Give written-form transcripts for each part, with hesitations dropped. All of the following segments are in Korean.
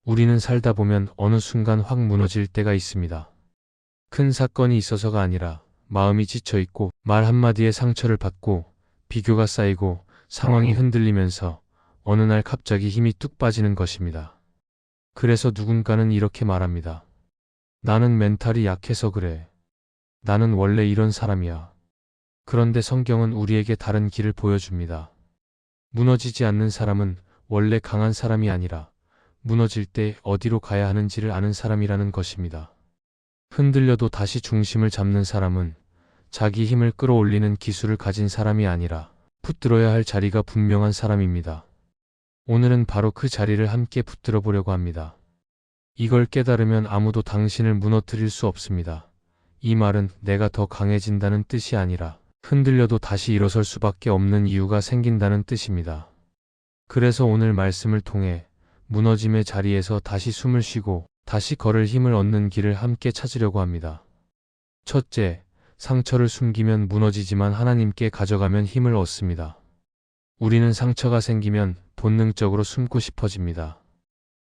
우리는 살다 보면 어느 순간 확 무너질 때가 있습니다. 큰 사건이 있어서가 아니라 마음이 지쳐있고 말 한마디에 상처를 받고 비교가 쌓이고 상황이 흔들리면서 어느 날 갑자기 힘이 뚝 빠지는 것입니다. 그래서 누군가는 이렇게 말합니다. 나는 멘탈이 약해서 그래. 나는 원래 이런 사람이야. 그런데 성경은 우리에게 다른 길을 보여줍니다. 무너지지 않는 사람은 원래 강한 사람이 아니라 무너질 때 어디로 가야 하는지를 아는 사람이라는 것입니다. 흔들려도 다시 중심을 잡는 사람은 자기 힘을 끌어올리는 기술을 가진 사람이 아니라 붙들어야 할 자리가 분명한 사람입니다. 오늘은 바로 그 자리를 함께 붙들어 보려고 합니다. 이걸 깨달으면 아무도 당신을 무너뜨릴 수 없습니다. 이 말은 내가 더 강해진다는 뜻이 아니라 흔들려도 다시 일어설 수밖에 없는 이유가 생긴다는 뜻입니다. 그래서 오늘 말씀을 통해 무너짐의 자리에서 다시 숨을 쉬고 다시 걸을 힘을 얻는 길을 함께 찾으려고 합니다. 첫째, 상처를 숨기면 무너지지만 하나님께 가져가면 힘을 얻습니다. 우리는 상처가 생기면 본능적으로 숨고 싶어집니다.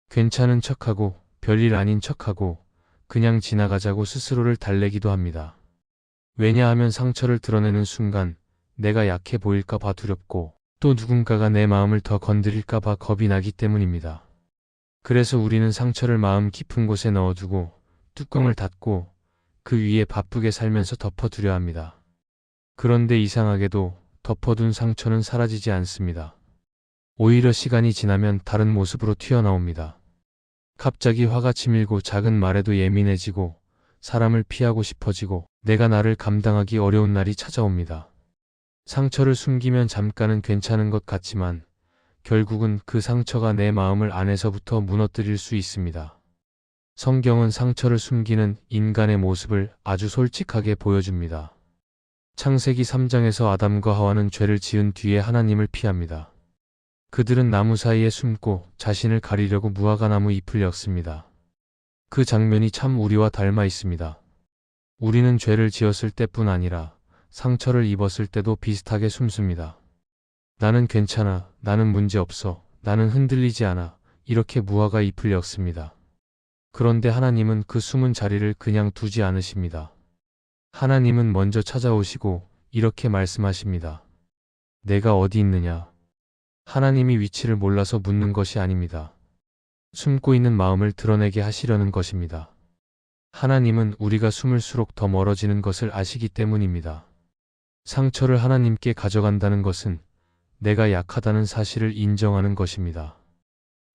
괜찮은 척하고 별일 아닌 척하고 그냥 지나가자고 스스로를 달래기도 합니다. 왜냐하면 상처를 드러내는 순간 내가 약해 보일까 봐 두렵고 또 누군가가 내 마음을 더 건드릴까 봐 겁이 나기 때문입니다. 그래서 우리는 상처를 마음 깊은 곳에 넣어두고 뚜껑을 닫고 그 위에 바쁘게 살면서 덮어두려 합니다. 그런데 이상하게도 덮어둔 상처는 사라지지 않습니다. 오히려 시간이 지나면 다른 모습으로 튀어나옵니다. 갑자기 화가 치밀고 작은 말에도 예민해지고 사람을 피하고 싶어지고 내가 나를 감당하기 어려운 날이 찾아옵니다. 상처를 숨기면 잠깐은 괜찮은 것 같지만 결국은 그 상처가 내 마음을 안에서부터 무너뜨릴 수 있습니다. 성경은 상처를 숨기는 인간의 모습을 아주 솔직하게 보여줍니다. 창세기 3장에서 아담과 하와는 죄를 지은 뒤에 하나님을 피합니다. 그들은 나무 사이에 숨고 자신을 가리려고 무화과나무 잎을 엮습니다. 그 장면이 참 우리와 닮아 있습니다. 우리는 죄를 지었을 때뿐 아니라 상처를 입었을 때도 비슷하게 숨습니다. 나는 괜찮아, 나는 문제없어, 나는 흔들리지 않아, 이렇게 무화과 잎을 엮습니다. 그런데 하나님은 그 숨은 자리를 그냥 두지 않으십니다. 하나님은 먼저 찾아오시고 이렇게 말씀하십니다. 내가 어디 있느냐? 하나님이 위치를 몰라서 묻는 것이 아닙니다. 숨고 있는 마음을 드러내게 하시려는 것입니다. 하나님은 우리가 숨을수록 더 멀어지는 것을 아시기 때문입니다. 상처를 하나님께 가져간다는 것은 내가 약하다는 사실을 인정하는 것입니다.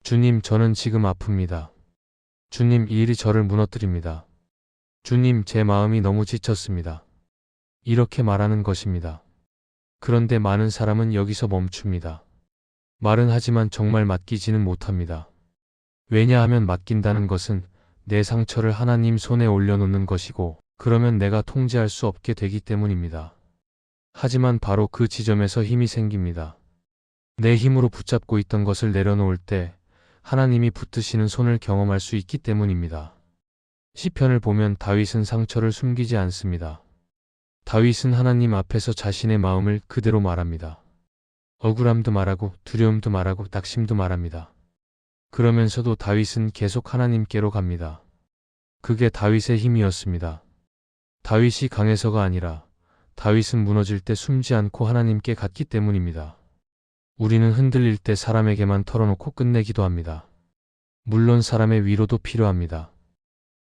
주님, 저는 지금 아픕니다. 주님, 이 일이 저를 무너뜨립니다. 주님, 제 마음이 너무 지쳤습니다. 이렇게 말하는 것입니다. 그런데 많은 사람은 여기서 멈춥니다. 말은 하지만 정말 맡기지는 못합니다. 왜냐하면 맡긴다는 것은 내 상처를 하나님 손에 올려놓는 것이고 그러면 내가 통제할 수 없게 되기 때문입니다. 하지만 바로 그 지점에서 힘이 생깁니다. 내 힘으로 붙잡고 있던 것을 내려놓을 때 하나님이 붙드시는 손을 경험할 수 있기 때문입니다. 시편을 보면 다윗은 상처를 숨기지 않습니다. 다윗은 하나님 앞에서 자신의 마음을 그대로 말합니다. 억울함도 말하고 두려움도 말하고 낙심도 말합니다. 그러면서도 다윗은 계속 하나님께로 갑니다. 그게 다윗의 힘이었습니다. 다윗이 강해서가 아니라 다윗은 무너질 때 숨지 않고 하나님께 갔기 때문입니다. 우리는 흔들릴 때 사람에게만 털어놓고 끝내기도 합니다. 물론 사람의 위로도 필요합니다.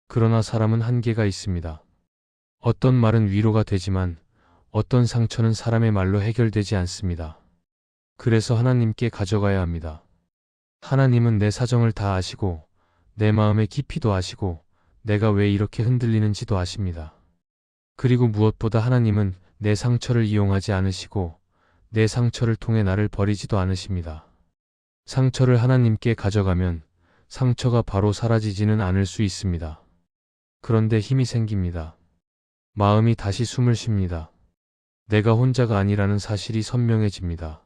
그러나 사람은 한계가 있습니다. 어떤 말은 위로가 되지만 어떤 상처는 사람의 말로 해결되지 않습니다. 그래서 하나님께 가져가야 합니다. 하나님은 내 사정을 다 아시고 내 마음의 깊이도 아시고 내가 왜 이렇게 흔들리는지도 아십니다. 그리고 무엇보다 하나님은 내 상처를 이용하지 않으시고 내 상처를 통해 나를 버리지도 않으십니다. 상처를 하나님께 가져가면 상처가 바로 사라지지는 않을 수 있습니다. 그런데 힘이 생깁니다. 마음이 다시 숨을 쉽니다. 내가 혼자가 아니라는 사실이 선명해집니다.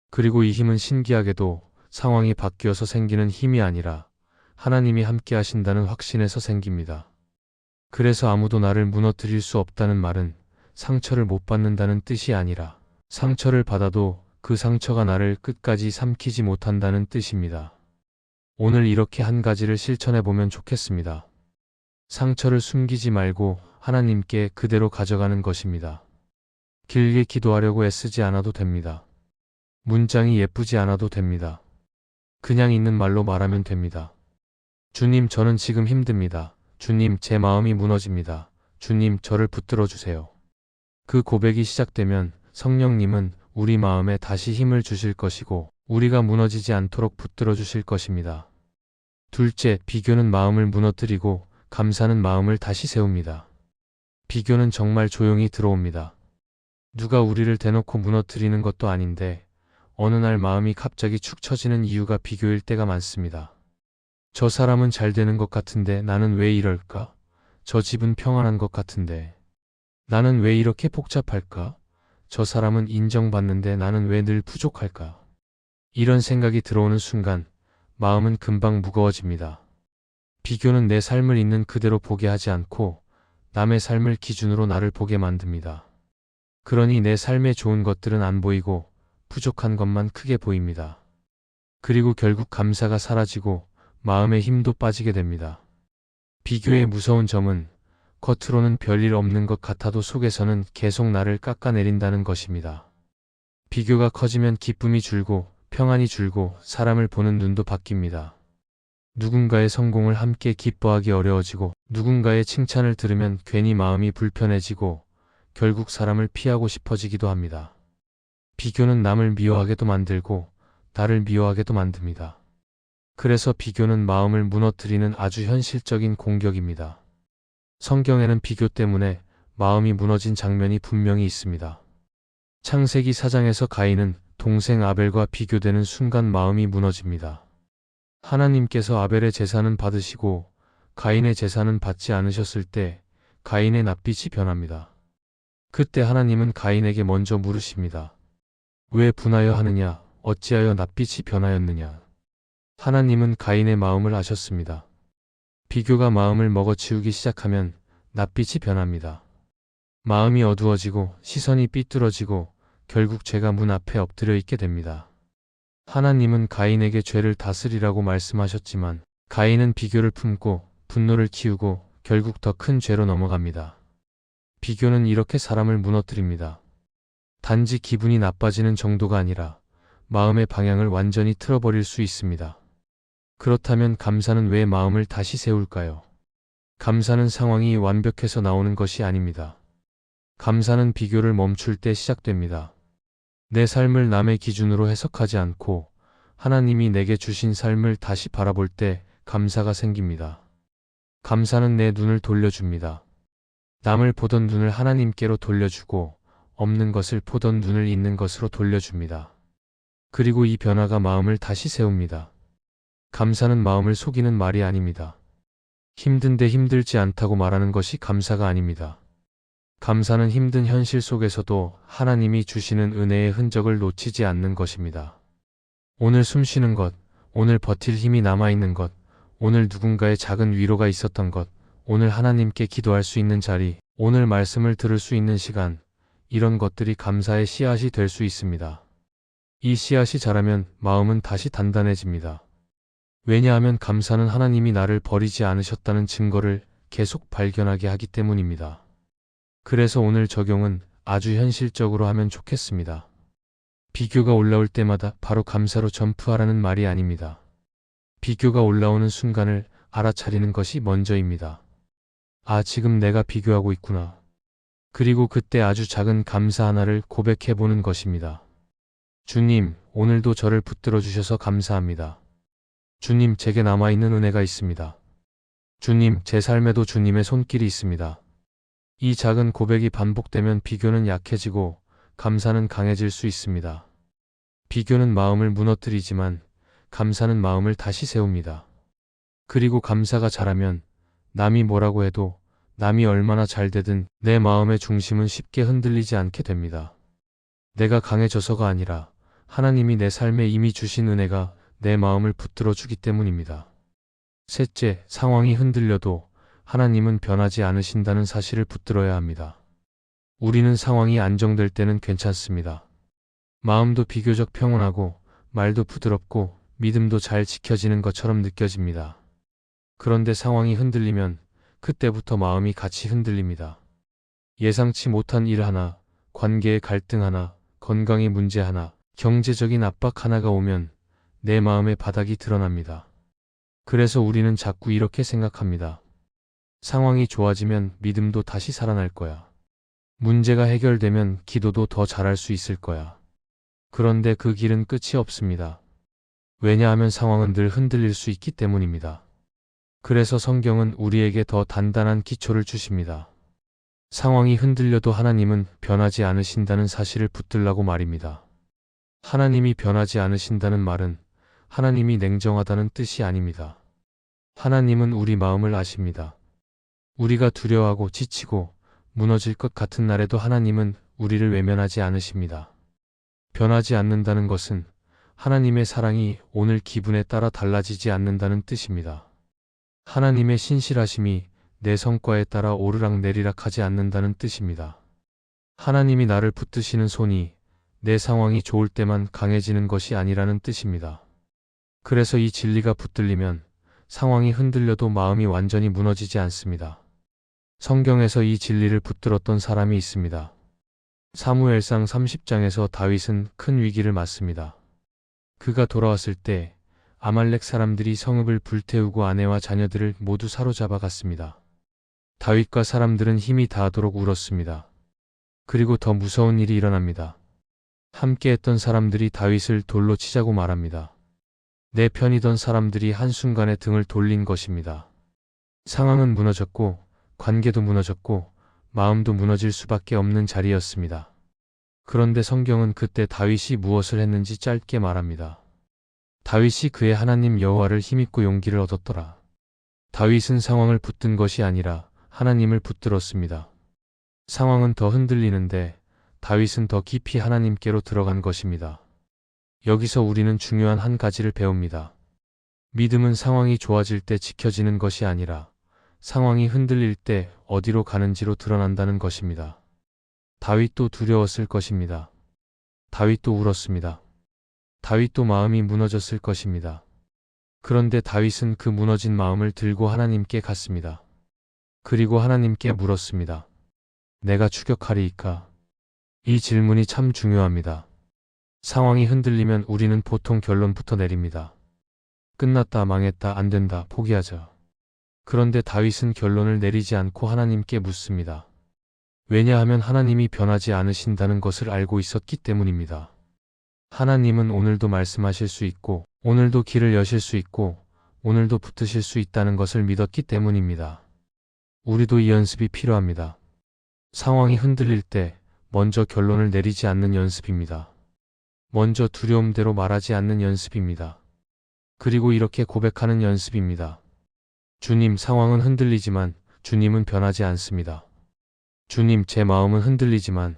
그리고 이 힘은 신기하게도 상황이 바뀌어서 생기는 힘이 아니라 하나님이 함께 하신다는 확신에서 생깁니다. 그래서 아무도 나를 무너뜨릴 수 없다는 말은 상처를 못 받는다는 뜻이 아니라 상처를 받아도 그 상처가 나를 끝까지 삼키지 못한다는 뜻입니다. 오늘 이렇게 한 가지를 실천해 보면 좋겠습니다. 상처를 숨기지 말고 하나님께 그대로 가져가는 것입니다. 길게 기도하려고 애쓰지 않아도 됩니다. 문장이 예쁘지 않아도 됩니다. 그냥 있는 말로 말하면 됩니다. 주님, 저는 지금 힘듭니다. 주님, 제 마음이 무너집니다. 주님, 저를 붙들어 주세요. 그 고백이 시작되면 성령님은 우리 마음에 다시 힘을 주실 것이고 우리가 무너지지 않도록 붙들어 주실 것입니다. 둘째, 비교는 마음을 무너뜨리고 감사는 마음을 다시 세웁니다. 비교는 정말 조용히 들어옵니다. 누가 우리를 대놓고 무너뜨리는 것도 아닌데 어느 날 마음이 갑자기 축 처지는 이유가 비교일 때가 많습니다. 저 사람은 잘 되는 것 같은데 나는 왜 이럴까? 저 집은 평안한 것 같은데 나는 왜 이렇게 복잡할까? 저 사람은 인정받는데 나는 왜 늘 부족할까? 이런 생각이 들어오는 순간 마음은 금방 무거워집니다. 비교는 내 삶을 있는 그대로 보게 하지 않고 남의 삶을 기준으로 나를 보게 만듭니다. 그러니 내 삶에 좋은 것들은 안 보이고 부족한 것만 크게 보입니다. 그리고 결국 감사가 사라지고 마음의 힘도 빠지게 됩니다. 비교의 무서운 점은 겉으로는 별일 없는 것 같아도 속에서는 계속 나를 깎아내린다는 것입니다. 비교가 커지면 기쁨이 줄고 평안이 줄고 사람을 보는 눈도 바뀝니다. 누군가의 성공을 함께 기뻐하기 어려워지고 누군가의 칭찬을 들으면 괜히 마음이 불편해지고 결국 사람을 피하고 싶어지기도 합니다. 비교는 남을 미워하게도 만들고 나를 미워하게도 만듭니다. 그래서 비교는 마음을 무너뜨리는 아주 현실적인 공격입니다. 성경에는 비교 때문에 마음이 무너진 장면이 분명히 있습니다. 창세기 4장에서 가인은 동생 아벨과 비교되는 순간 마음이 무너집니다. 하나님께서 아벨의 제사는 받으시고 가인의 제사는 받지 않으셨을 때 가인의 낯빛이 변합니다. 그때 하나님은 가인에게 먼저 물으십니다. 왜 분하여 하느냐? 어찌하여 낯빛이 변하였느냐? 하나님은 가인의 마음을 아셨습니다. 비교가 마음을 먹어치우기 시작하면 낯빛이 변합니다. 마음이 어두워지고 시선이 삐뚤어지고 결국 죄가 문 앞에 엎드려 있게 됩니다. 하나님은 가인에게 죄를 다스리라고 말씀하셨지만 가인은 비교를 품고 분노를 키우고 결국 더 큰 죄로 넘어갑니다. 비교는 이렇게 사람을 무너뜨립니다. 단지 기분이 나빠지는 정도가 아니라 마음의 방향을 완전히 틀어버릴 수 있습니다. 그렇다면 감사는 왜 마음을 다시 세울까요? 감사는 상황이 완벽해서 나오는 것이 아닙니다. 감사는 비교를 멈출 때 시작됩니다. 내 삶을 남의 기준으로 해석하지 않고 하나님이 내게 주신 삶을 다시 바라볼 때 감사가 생깁니다. 감사는 내 눈을 돌려줍니다. 남을 보던 눈을 하나님께로 돌려주고 없는 것을 보던 눈을 있는 것으로 돌려줍니다. 그리고 이 변화가 마음을 다시 세웁니다. 감사는 마음을 속이는 말이 아닙니다. 힘든데 힘들지 않다고 말하는 것이 감사가 아닙니다. 감사는 힘든 현실 속에서도 하나님이 주시는 은혜의 흔적을 놓치지 않는 것입니다. 오늘 숨 쉬는 것, 오늘 버틸 힘이 남아있는 것, 오늘 누군가의 작은 위로가 있었던 것, 오늘 하나님께 기도할 수 있는 자리, 오늘 말씀을 들을 수 있는 시간, 이런 것들이 감사의 씨앗이 될 수 있습니다. 이 씨앗이 자라면 마음은 다시 단단해집니다. 왜냐하면 감사는 하나님이 나를 버리지 않으셨다는 증거를 계속 발견하게 하기 때문입니다. 그래서 오늘 적용은 아주 현실적으로 하면 좋겠습니다. 비교가 올라올 때마다 바로 감사로 점프하라는 말이 아닙니다. 비교가 올라오는 순간을 알아차리는 것이 먼저입니다. 아, 지금 내가 비교하고 있구나. 그리고 그때 아주 작은 감사 하나를 고백해보는 것입니다. 주님, 오늘도 저를 붙들어 주셔서 감사합니다. 주님, 제게 남아있는 은혜가 있습니다. 주님, 제 삶에도 주님의 손길이 있습니다. 이 작은 고백이 반복되면 비교는 약해지고 감사는 강해질 수 있습니다. 비교는 마음을 무너뜨리지만 감사는 마음을 다시 세웁니다. 그리고 감사가 자라면 남이 뭐라고 해도 남이 얼마나 잘 되든 내 마음의 중심은 쉽게 흔들리지 않게 됩니다. 내가 강해져서가 아니라 하나님이 내 삶에 이미 주신 은혜가 내 마음을 붙들어 주기 때문입니다. 셋째, 상황이 흔들려도 하나님은 변하지 않으신다는 사실을 붙들어야 합니다. 우리는 상황이 안정될 때는 괜찮습니다. 마음도 비교적 평온하고 말도 부드럽고 믿음도 잘 지켜지는 것처럼 느껴집니다. 그런데 상황이 흔들리면 그때부터 마음이 같이 흔들립니다. 예상치 못한 일 하나, 관계의 갈등 하나, 건강의 문제 하나, 경제적인 압박 하나가 오면 내 마음의 바닥이 드러납니다. 그래서 우리는 자꾸 이렇게 생각합니다. 상황이 좋아지면 믿음도 다시 살아날 거야. 문제가 해결되면 기도도 더 잘할 수 있을 거야. 그런데 그 길은 끝이 없습니다. 왜냐하면 상황은 늘 흔들릴 수 있기 때문입니다. 그래서 성경은 우리에게 더 단단한 기초를 주십니다. 상황이 흔들려도 하나님은 변하지 않으신다는 사실을 붙들라고 말입니다. 하나님이 변하지 않으신다는 말은 하나님이 냉정하다는 뜻이 아닙니다. 하나님은 우리 마음을 아십니다. 우리가 두려워하고 지치고 무너질 것 같은 날에도 하나님은 우리를 외면하지 않으십니다. 변하지 않는다는 것은 하나님의 사랑이 오늘 기분에 따라 달라지지 않는다는 뜻입니다. 하나님의 신실하심이 내 성과에 따라 오르락내리락 하지 않는다는 뜻입니다. 하나님이 나를 붙드시는 손이 내 상황이 좋을 때만 강해지는 것이 아니라는 뜻입니다. 그래서 이 진리가 붙들리면 상황이 흔들려도 마음이 완전히 무너지지 않습니다. 성경에서 이 진리를 붙들었던 사람이 있습니다. 사무엘상 30장에서 다윗은 큰 위기를 맞습니다. 그가 돌아왔을 때 아말렉 사람들이 성읍을 불태우고 아내와 자녀들을 모두 사로잡아 갔습니다. 다윗과 사람들은 힘이 다하도록 울었습니다. 그리고 더 무서운 일이 일어납니다. 함께 했던 사람들이 다윗을 돌로 치자고 말합니다. 내 편이던 사람들이 한순간에 등을 돌린 것입니다. 상황은 무너졌고 관계도 무너졌고 마음도 무너질 수밖에 없는 자리였습니다. 그런데 성경은 그때 다윗이 무엇을 했는지 짧게 말합니다. 다윗이 그의 하나님 여호와를 힘입고 용기를 얻었더라. 다윗은 상황을 붙든 것이 아니라 하나님을 붙들었습니다. 상황은 더 흔들리는데 다윗은 더 깊이 하나님께로 들어간 것입니다. 여기서 우리는 중요한 한 가지를 배웁니다. 믿음은 상황이 좋아질 때 지켜지는 것이 아니라 상황이 흔들릴 때 어디로 가는지로 드러난다는 것입니다. 다윗도 두려웠을 것입니다. 다윗도 울었습니다. 다윗도 마음이 무너졌을 것입니다. 그런데 다윗은 그 무너진 마음을 들고 하나님께 갔습니다. 그리고 하나님께 물었습니다. 내가 추격하리이까? 이 질문이 참 중요합니다. 상황이 흔들리면 우리는 보통 결론부터 내립니다. 끝났다, 망했다, 안 된다, 포기하자. 그런데 다윗은 결론을 내리지 않고 하나님께 묻습니다. 왜냐하면 하나님이 변하지 않으신다는 것을 알고 있었기 때문입니다. 하나님은 오늘도 말씀하실 수 있고, 오늘도 길을 여실 수 있고, 오늘도 붙으실 수 있다는 것을 믿었기 때문입니다. 우리도 이 연습이 필요합니다. 상황이 흔들릴 때 먼저 결론을 내리지 않는 연습입니다. 먼저 두려움대로 말하지 않는 연습입니다. 그리고 이렇게 고백하는 연습입니다. 주님, 상황은 흔들리지만 주님은 변하지 않습니다. 주님, 제 마음은 흔들리지만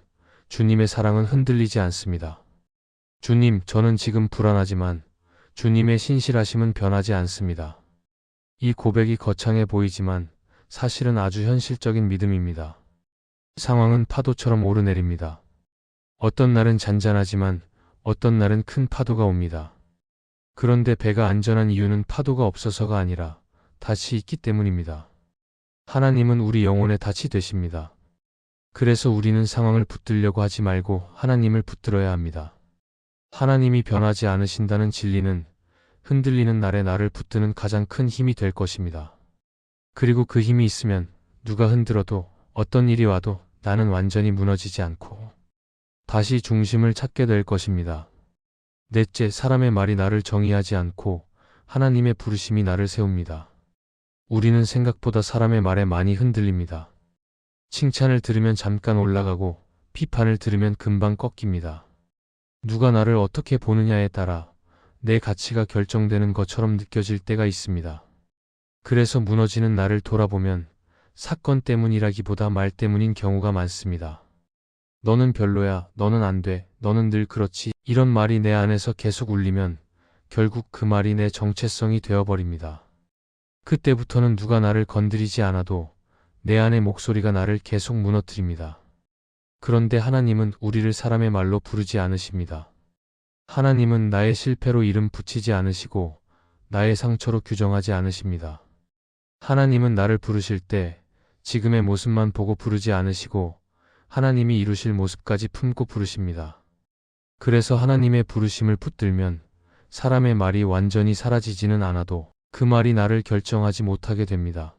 주님의 사랑은 흔들리지 않습니다. 주님, 저는 지금 불안하지만 주님의 신실하심은 변하지 않습니다. 이 고백이 거창해 보이지만 사실은 아주 현실적인 믿음입니다. 상황은 파도처럼 오르내립니다. 어떤 날은 잔잔하지만 어떤 날은 큰 파도가 옵니다. 그런데 배가 안전한 이유는 파도가 없어서가 아니라 닻이 있기 때문입니다. 하나님은 우리 영혼의 닻이 되십니다. 그래서 우리는 상황을 붙들려고 하지 말고 하나님을 붙들어야 합니다. 하나님이 변하지 않으신다는 진리는 흔들리는 날에 나를 붙드는 가장 큰 힘이 될 것입니다. 그리고 그 힘이 있으면 누가 흔들어도 어떤 일이 와도 나는 완전히 무너지지 않고 다시 중심을 찾게 될 것입니다. 넷째, 사람의 말이 나를 정의하지 않고 하나님의 부르심이 나를 세웁니다. 우리는 생각보다 사람의 말에 많이 흔들립니다. 칭찬을 들으면 잠깐 올라가고 비판을 들으면 금방 꺾입니다. 누가 나를 어떻게 보느냐에 따라 내 가치가 결정되는 것처럼 느껴질 때가 있습니다. 그래서 무너지는 나를 돌아보면 사건 때문이라기보다 말 때문인 경우가 많습니다. 너는 별로야, 너는 안 돼, 너는 늘 그렇지, 이런 말이 내 안에서 계속 울리면 결국 그 말이 내 정체성이 되어버립니다. 그때부터는 누가 나를 건드리지 않아도 내 안의 목소리가 나를 계속 무너뜨립니다. 그런데 하나님은 우리를 사람의 말로 부르지 않으십니다. 하나님은 나의 실패로 이름 붙이지 않으시고 나의 상처로 규정하지 않으십니다. 하나님은 나를 부르실 때 지금의 모습만 보고 부르지 않으시고 하나님이 이루실 모습까지 품고 부르십니다. 그래서 하나님의 부르심을 붙들면 사람의 말이 완전히 사라지지는 않아도 그 말이 나를 결정하지 못하게 됩니다.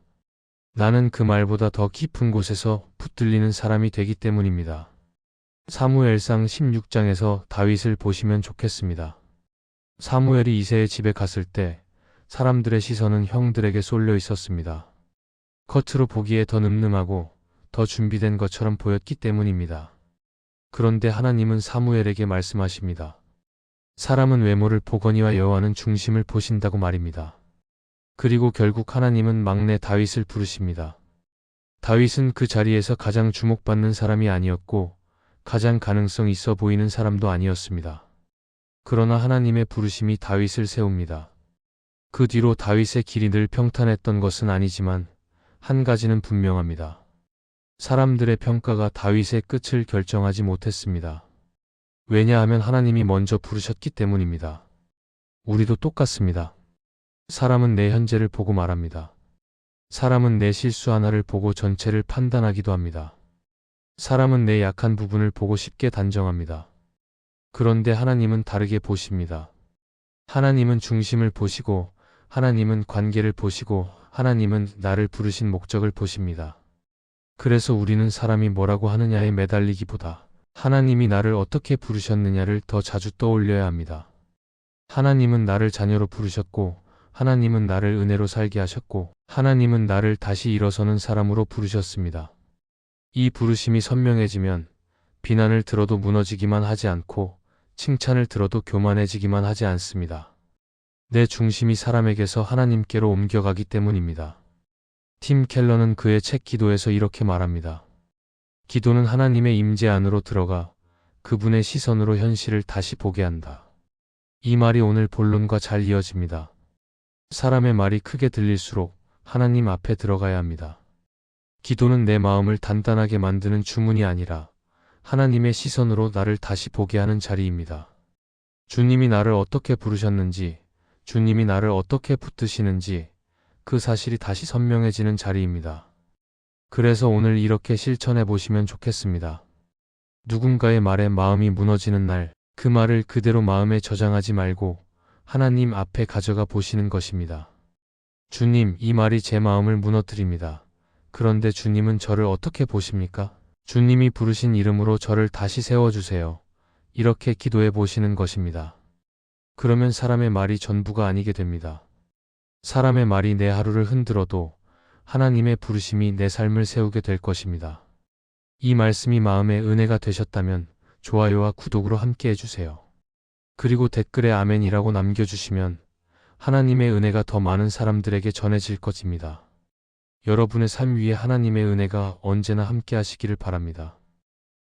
나는 그 말보다 더 깊은 곳에서 붙들리는 사람이 되기 때문입니다. 사무엘상 16장에서 다윗을 보시면 좋겠습니다. 사무엘이 이새의 집에 갔을 때 사람들의 시선은 형들에게 쏠려 있었습니다. 겉으로 보기에 더 늠름하고 더 준비된 것처럼 보였기 때문입니다. 그런데 하나님은 사무엘에게 말씀하십니다. 사람은 외모를 보거니와 여호와는 중심을 보신다고 말입니다. 그리고 결국 하나님은 막내 다윗을 부르십니다. 다윗은 그 자리에서 가장 주목받는 사람이 아니었고 가장 가능성 있어 보이는 사람도 아니었습니다. 그러나 하나님의 부르심이 다윗을 세웁니다. 그 뒤로 다윗의 길이 늘 평탄했던 것은 아니지만 한 가지는 분명합니다. 사람들의 평가가 다윗의 끝을 결정하지 못했습니다. 왜냐하면 하나님이 먼저 부르셨기 때문입니다. 우리도 똑같습니다. 사람은 내 현재를 보고 말합니다. 사람은 내 실수 하나를 보고 전체를 판단하기도 합니다. 사람은 내 약한 부분을 보고 쉽게 단정합니다. 그런데 하나님은 다르게 보십니다. 하나님은 중심을 보시고 하나님은 관계를 보시고 하나님은 나를 부르신 목적을 보십니다. 그래서 우리는 사람이 뭐라고 하느냐에 매달리기보다 하나님이 나를 어떻게 부르셨느냐를 더 자주 떠올려야 합니다. 하나님은 나를 자녀로 부르셨고 하나님은 나를 은혜로 살게 하셨고 하나님은 나를 다시 일어서는 사람으로 부르셨습니다. 이 부르심이 선명해지면 비난을 들어도 무너지기만 하지 않고 칭찬을 들어도 교만해지기만 하지 않습니다. 내 중심이 사람에게서 하나님께로 옮겨가기 때문입니다. 팀 켈러는 그의 책 기도에서 이렇게 말합니다. 기도는 하나님의 임재 안으로 들어가 그분의 시선으로 현실을 다시 보게 한다. 이 말이 오늘 본론과 잘 이어집니다. 사람의 말이 크게 들릴수록 하나님 앞에 들어가야 합니다. 기도는 내 마음을 단단하게 만드는 주문이 아니라 하나님의 시선으로 나를 다시 보게 하는 자리입니다. 주님이 나를 어떻게 부르셨는지, 주님이 나를 어떻게 붙드시는지 그 사실이 다시 선명해지는 자리입니다. 그래서 오늘 이렇게 실천해 보시면 좋겠습니다. 누군가의 말에 마음이 무너지는 날, 그 말을 그대로 마음에 저장하지 말고 하나님 앞에 가져가 보시는 것입니다. 주님, 이 말이 제 마음을 무너뜨립니다. 그런데 주님은 저를 어떻게 보십니까? 주님이 부르신 이름으로 저를 다시 세워주세요. 이렇게 기도해 보시는 것입니다. 그러면 사람의 말이 전부가 아니게 됩니다. 사람의 말이 내 하루를 흔들어도 하나님의 부르심이 내 삶을 세우게 될 것입니다. 이 말씀이 마음의 은혜가 되셨다면 좋아요와 구독으로 함께 해주세요. 그리고 댓글에 아멘이라고 남겨주시면 하나님의 은혜가 더 많은 사람들에게 전해질 것입니다. 여러분의 삶 위에 하나님의 은혜가 언제나 함께 하시기를 바랍니다.